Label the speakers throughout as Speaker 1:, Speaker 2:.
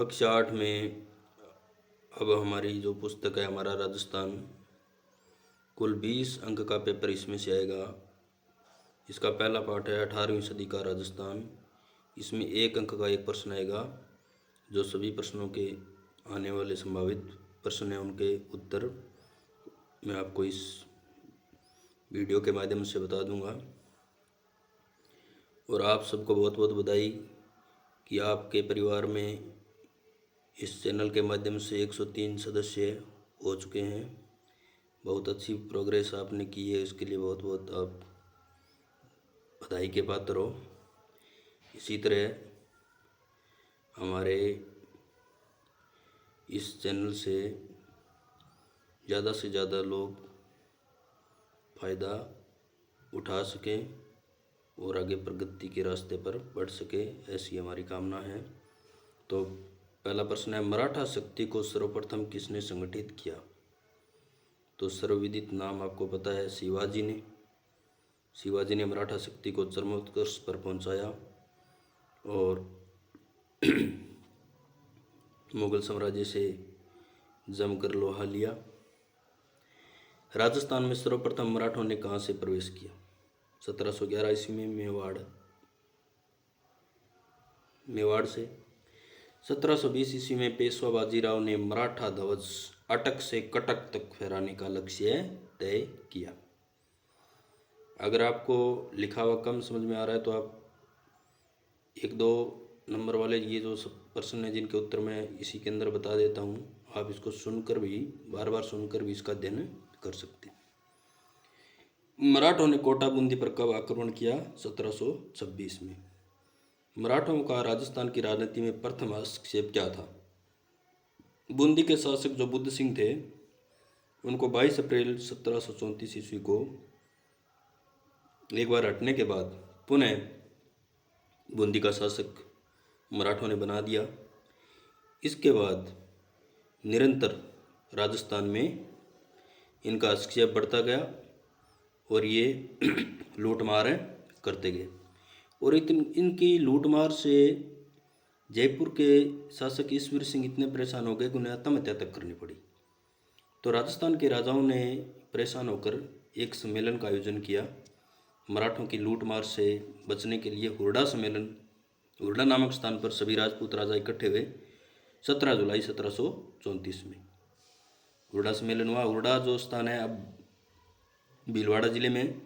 Speaker 1: कक्षा 8 में अब हमारी जो पुस्तक है हमारा राजस्थान, कुल 20 अंक का पेपर इसमें से आएगा। इसका पहला पार्ट है 18वीं सदी का राजस्थान। इसमें 1 अंक का एक प्रश्न आएगा। जो सभी प्रश्नों के आने वाले संभावित प्रश्न हैं उनके उत्तर मैं आपको इस वीडियो के माध्यम से बता दूंगा। और आप सबको बहुत बहुत बधाई कि आपके परिवार में इस चैनल के माध्यम से 103 सदस्य हो चुके हैं। बहुत अच्छी प्रोग्रेस आपने की है, इसके लिए बहुत बहुत आप बधाई के पात्र हो। इसी तरह हमारे इस चैनल से ज़्यादा लोग फ़ायदा उठा सकें और आगे प्रगति के रास्ते पर बढ़ सके, ऐसी हमारी कामना है। तो पहला प्रश्न है, मराठा शक्ति को सर्वप्रथम किसने संगठित किया? तो सर्वविदित नाम आपको पता है, शिवाजी ने। शिवाजी ने मराठा शक्ति को चरमोत्कर्ष पर पहुंचाया और मुगल साम्राज्य से जमकर लोहा लिया। राजस्थान में सर्वप्रथम मराठों ने कहाँ से प्रवेश किया? 1711 ईस्वी में मेवाड़ से। 1720 ईस्वी में पेशवा बाजीराव ने मराठा ध्वज अटक से कटक तक फहराने का लक्ष्य तय किया। अगर आपको लिखा हुआ कम समझ में आ रहा है तो आप 1-2 नंबर वाले ये जो सब प्रश्न हैं जिनके उत्तर मैं इसी के अंदर बता देता हूँ, आप इसको सुनकर भी बार बार सुनकर भी इसका अध्ययन कर सकते हैं। मराठों ने कोटा बूंदी पर कब आक्रमण किया? 1726 में। मराठों का राजस्थान की राजनीति में प्रथम हस्तक्षेप क्या था? बूंदी के शासक जो बुद्ध सिंह थे उनको 22 अप्रैल 1734 ईस्वी को एक बार हटने के बाद पुनः बूंदी का शासक मराठों ने बना दिया। इसके बाद निरंतर राजस्थान में इनका हस्तक्षेप बढ़ता गया और ये लूटमार करते गए और इनकी लूटमार से जयपुर के शासक ईश्वर सिंह इतने परेशान हो गए कि उन्हें आत्महत्या तक करनी पड़ी। तो राजस्थान के राजाओं ने परेशान होकर एक सम्मेलन का आयोजन किया। मराठों की लूटमार से बचने के लिए हुरडा नामक स्थान पर सभी राजपूत राजा इकट्ठे हुए 17 जुलाई 1734 में। हुरडा सम्मेलन हुआ। हुरडा जो स्थान है अब भीलवाड़ा जिले में,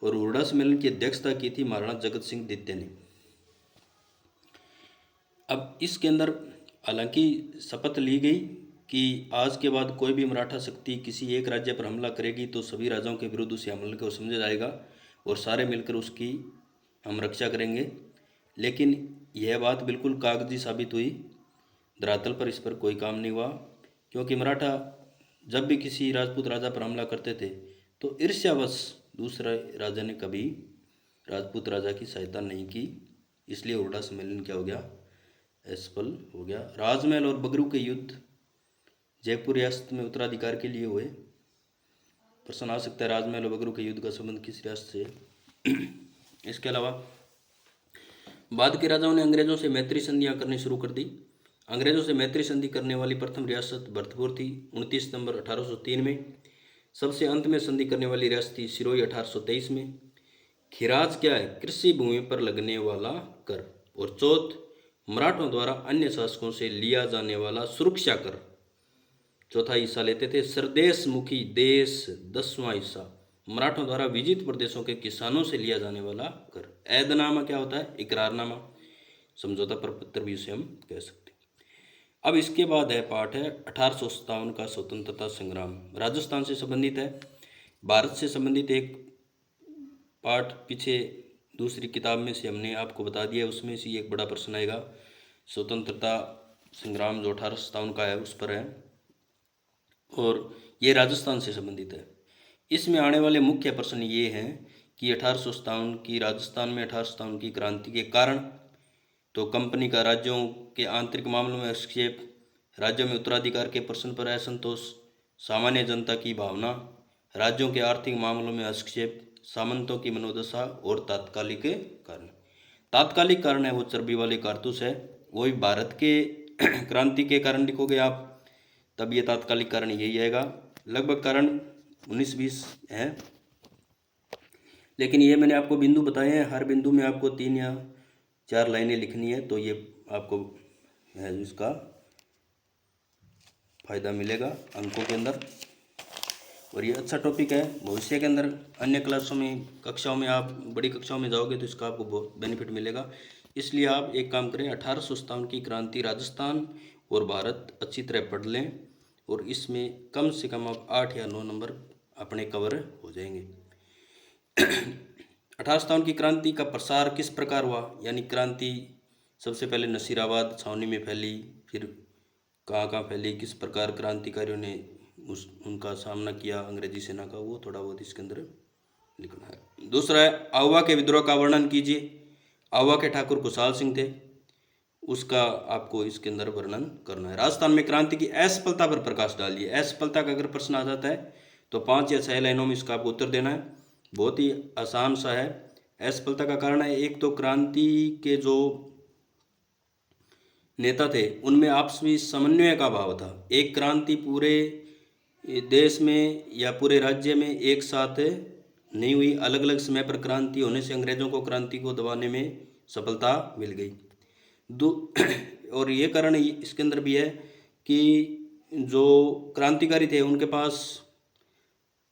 Speaker 1: और हुरडा सम्मेलन की अध्यक्षता की थी महाराणा जगत सिंह द्वितीय ने। अब इसके अंदर हालांकि शपथ ली गई कि आज के बाद कोई भी मराठा शक्ति किसी एक राज्य पर हमला करेगी तो सभी राजाओं के विरुद्ध उसे हमले को समझा जाएगा और सारे मिलकर उसकी हम रक्षा करेंगे। लेकिन यह बात बिल्कुल कागजी साबित हुई, धरातल पर इस पर कोई काम नहीं हुआ, क्योंकि मराठा जब भी किसी राजपूत राजा पर हमला करते थे तो ईर्ष्यावश दूसरे राजा ने कभी राजपूत राजा की सहायता नहीं की। इसलिए हुरडा सम्मेलन क्या हो गया? असफल हो गया। राजमहल और बगरू के युद्ध जयपुर रियासत में उत्तराधिकार के लिए हुए। प्रश्न आ सकता है राजमहल और बगरू के युद्ध का संबंध किस रियासत से? इसके अलावा बाद के राजाओं ने अंग्रेजों से मैत्री संधियां करनी शुरू कर दी। अंग्रेजों से मैत्री संधि करने वाली प्रथम रियासत भरतपुर थी 29 सितंबर 1803 में। सबसे अंत में संधि करने वाली रियासत थी सिरोही 1823 में। खिराज क्या है? कृषि भूमि पर लगने वाला कर। और चौथ, मराठों द्वारा अन्य शासकों से लिया जाने वाला सुरक्षा कर। चौथा हिस्सा लेते थे सरदेश मुखी देश। 10वां हिस्सा मराठों द्वारा विजित प्रदेशों के किसानों से लिया जाने वाला कर। ऐदनामा क्या होता है? इकरारनामा, समझौता प्रपत्र भी उसे हम कह सकते हैं। अब इसके बाद है पाठ है 1857 का स्वतंत्रता संग्राम। राजस्थान से संबंधित है। भारत से संबंधित एक पाठ पीछे दूसरी किताब में से हमने आपको बता दिया, उसमें से एक बड़ा प्रश्न आएगा। स्वतंत्रता संग्राम जो 1857 का है उस पर है और ये राजस्थान से संबंधित है। इसमें आने वाले मुख्य प्रश्न ये हैं कि 1857 की राजस्थान में 1857 की क्रांति के कारण तो कंपनी का राज्यों के आंतरिक मामलों में हस्तक्षेप, राज्यों में उत्तराधिकार के प्रश्न पर असंतोष, सामान्य जनता की भावना, राज्यों के आर्थिक मामलों में हस्तक्षेप, सामंतों की मनोदशा और तात्कालिक कारण। तात्कालिक कारण है वो चर्बी वाले कारतूस है, वो भी भारत के क्रांति के कारण लिखोगे आप तब ये तात्कालिक कारण यही आएगा। लगभग कारण 19-20 है, लेकिन ये मैंने आपको बिंदु बताए हैं। हर बिंदु में आपको 3 या 4 लाइनें लिखनी है, तो ये आपको है इसका फायदा मिलेगा अंकों के अंदर। और ये अच्छा टॉपिक है। भविष्य के अंदर अन्य क्लासों में, कक्षाओं में, आप बड़ी कक्षाओं में जाओगे तो इसका आपको बहुत बेनिफिट मिलेगा। इसलिए आप एक काम करें, 1857 की क्रांति राजस्थान और भारत अच्छी तरह पढ़ लें, और इसमें कम से कम आप 8 या 9 नंबर अपने कवर हो जाएंगे। 1857 की क्रांति का प्रसार किस प्रकार हुआ, यानी क्रांति सबसे पहले नसीराबाद छावनी में फैली, फिर कहाँ कहाँ फैली, किस प्रकार क्रांतिकारियों ने उनका सामना किया अंग्रेजी सेना का, वो थोड़ा बहुत इसके अंदर लिखना है। दूसरा है आहुआ के विद्रोह का वर्णन कीजिए। आहुआ के ठाकुर खुशहाल सिंह थे, उसका आपको इसके अंदर वर्णन करना है। राजस्थान में क्रांति की असफलता पर प्रकाश डालिए। असफलता का अगर प्रश्न आ जाता है तो 5 या 6 लाइनों में इसका आपको उत्तर देना है। बहुत ही आसान सा है। असफलता का कारण है, एक तो क्रांति के जो नेता थे उनमें आपसी समन्वय का अभाव था। एक क्रांति पूरे देश में या पूरे राज्य में एक साथ नहीं हुई, अलग अलग समय पर क्रांति होने से अंग्रेजों को क्रांति को दबाने में सफलता मिल गई। और ये कारण इसके अंदर भी है कि जो क्रांतिकारी थे उनके पास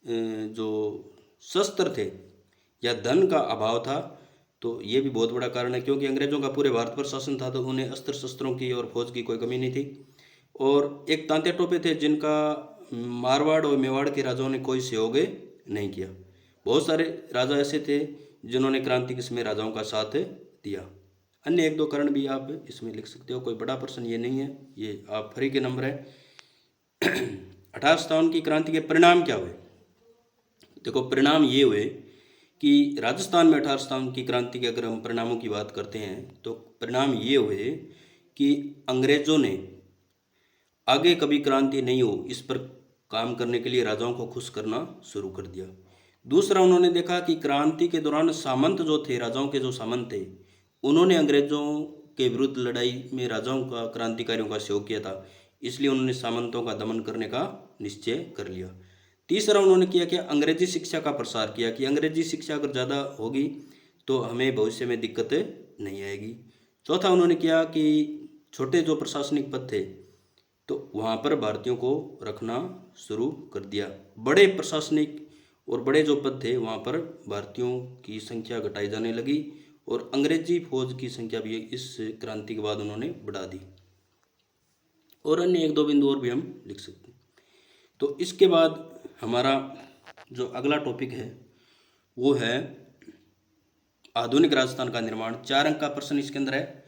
Speaker 1: जो शस्त्र थे या धन का अभाव था, तो ये भी बहुत बड़ा कारण है, क्योंकि अंग्रेजों का पूरे भारत पर शासन था तो उन्हें अस्त्र शस्त्रों की और फौज की कोई कमी नहीं थी। और एक तांत्या टोपे थे जिनका मारवाड़ और मेवाड़ के राजाओं ने कोई सहयोग नहीं किया। बहुत सारे राजा ऐसे थे जिन्होंने क्रांति के समय राजाओं का साथ दिया। अन्य एक दो कारण भी आप इसमें लिख सकते हो, कोई बड़ा प्रश्न ये नहीं है, ये आप फ्री के नंबर है। 1857 की क्रांति के परिणाम क्या हुए? देखो, परिणाम ये हुए कि राजस्थान में 1857 की क्रांति के अगर हम परिणामों की बात करते हैं तो परिणाम ये हुए कि अंग्रेजों ने आगे कभी क्रांति नहीं हो इस पर काम करने के लिए राजाओं को खुश करना शुरू कर दिया। दूसरा, उन्होंने देखा कि क्रांति के दौरान सामंत जो थे, राजाओं के जो सामंत थे, उन्होंने अंग्रेजों के विरुद्ध लड़ाई में राजाओं का, क्रांतिकारियों का सहयोग किया था, इसलिए उन्होंने सामंतों का दमन करने का निश्चय कर लिया। तीसरा, उन्होंने किया कि अंग्रेजी शिक्षा का प्रसार किया कि अंग्रेजी शिक्षा अगर ज़्यादा होगी तो हमें भविष्य में दिक्कत नहीं आएगी। चौथा, उन्होंने किया कि छोटे जो प्रशासनिक पद थे तो वहाँ पर भारतीयों को रखना शुरू कर दिया। बड़े प्रशासनिक और बड़े जो पद थे वहाँ पर भारतीयों की संख्या घटाई जाने लगी, और अंग्रेजी फौज की संख्या भी इस क्रांति के बाद उन्होंने बढ़ा दी। और अन्य एक दो बिंदु और भी हम लिख सकते हैं। तो इसके बाद हमारा जो अगला टॉपिक है वो है आधुनिक राजस्थान का निर्माण। 4 अंक का प्रश्न इसके अंदर है।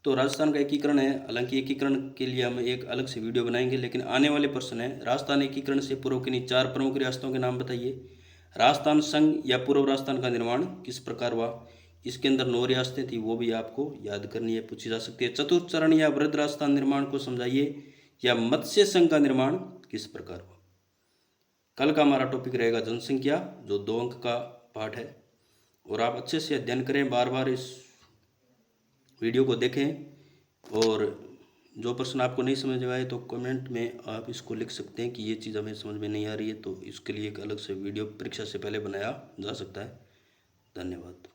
Speaker 1: तो राजस्थान का एकीकरण है, हालांकि एकीकरण के लिए हम एक अलग से वीडियो बनाएंगे, लेकिन आने वाले प्रश्न है राजस्थान एकीकरण से पूर्व की 4 प्रमुख रियासतों के नाम बताइए। राजस्थान संघ या पूर्व राजस्थान का निर्माण किस प्रकार हुआ? इसके अंदर 9 रियासतें थी, वो भी आपको याद करनी है, पूछी जा सकती है। चतुर्थ चरण या वृहद राजस्थान निर्माण को समझाइए, या मत्स्य संघ का निर्माण किस प्रकार हुआ? कल का हमारा टॉपिक रहेगा जनसंख्या, जो 2 अंक का पाठ है, और आप अच्छे से अध्ययन करें, बार बार इस वीडियो को देखें, और जो प्रश्न आपको नहीं समझ में आए तो कमेंट में आप इसको लिख सकते हैं कि ये चीज़ हमें समझ में नहीं आ रही है, तो इसके लिए एक अलग से वीडियो परीक्षा से पहले बनाया जा सकता है। धन्यवाद।